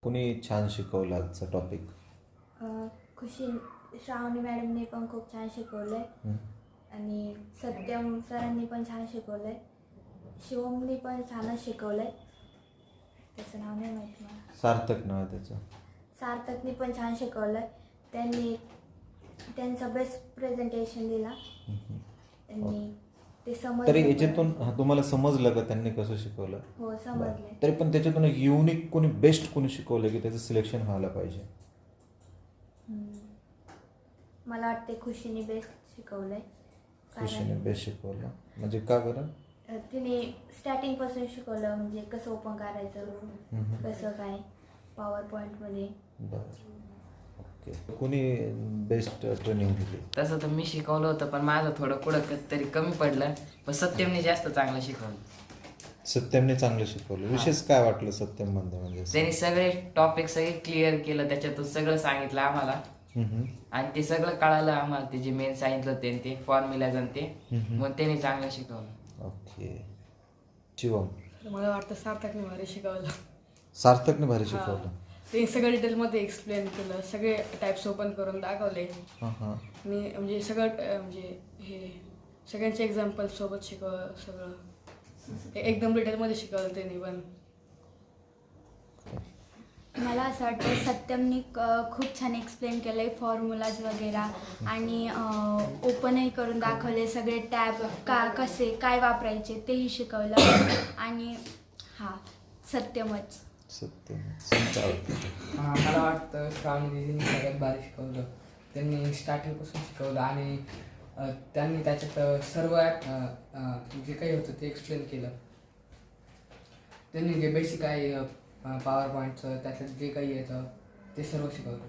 कुणी छान शिकवलं आजचा टॉपिक? खुशी श्रावणी मॅडमने पण खूप छान शिकवलंय आणि सत्यम सरांनी पण छान शिकवलंय. शिवमनी पण छानच शिकवलंय. त्याचं नाव नाही माहिती मला. सार्थक नाव आहे त्याचं. सार्थकनी पण छान शिकवलंय. त्यांचा बेस्ट प्रेझेंटेशन दिला. त्यांनी ते समजलं. तरी याच्यातून तुम्हाला समजलं का त्यांनी कसं शिकवलं? हो समजले. तरी पण त्याच्यातून युनिक कोणी बेस्ट कोणी शिकवलं की त्याचं सिलेक्शन व्हायला पाहिजे? मला वाटते खुशीने बेस्ट शिकवलंय. खुशीने बेस्ट शिकवलं म्हणजे का बरं? तिने स्टार्टिंगपासून शिकवलं, म्हणजे कसं ओपन करायचं, कसं काय पॉवर पॉईंटमध्ये. बरं, ओके. कोणी बेस्ट ट्रेनिंग दिली? तसं तर मी शिकवलं होतं, पण माझं थोडं कुठं तरी कमी पडलं. पण सत्यमने जास्त चांगलं शिकवलं. सत्यमने चांगलं शिकवलं. विशेष काय वाटलं सत्यम म्हणजे? त्यांनी सगळे टॉपिक सगळे क्लिअर केलं, त्याच्यातून सगळं सांगितलं आम्हाला. आणि ते सगळं कळालं आम्हाला. ते जे मेन सांगितलं ते फॉर्म्युला ते मग त्यांनी चांगलं शिकवलं. ओके. शिवम? मला वाटतं सार्थकने भारी शिकवलं. सार्थकने भारी शिकवलं. ते सगळं डिटेलमध्ये एक्सप्लेन केलं, सगळे टाईप्स ओपन करून दाखवले. मी म्हणजे सगळं म्हणजे हे सगळ्यांचे एक्झाम्पल सोबत शिकवलं. सगळं एकदम डिटेलमध्ये शिकवलं त्यांनी पण. मला असं वाटतं सत्यमनी खूप छान एक्सप्लेन केलं आहे फॉर्म्युलाज वगैरे आणि ओपनही करून दाखवले. सगळे टॅब कसे काय वापरायचे तेही शिकवलं. आणि सत्यमच. मला वाटतं श्रावणी दीदींनी सगळ्यात भारी शिकवलं. त्यांनी स्टार्टिंगपासून शिकवलं आणि त्यांनी त्याच्यात सर्व जे काही होतं ते एक्सप्लेन केलं. त्यांनी जे बेसिक आहे पॉवर पॉईंटचं त्याच्यात जे काही येतं ते सर्व शिकवलं.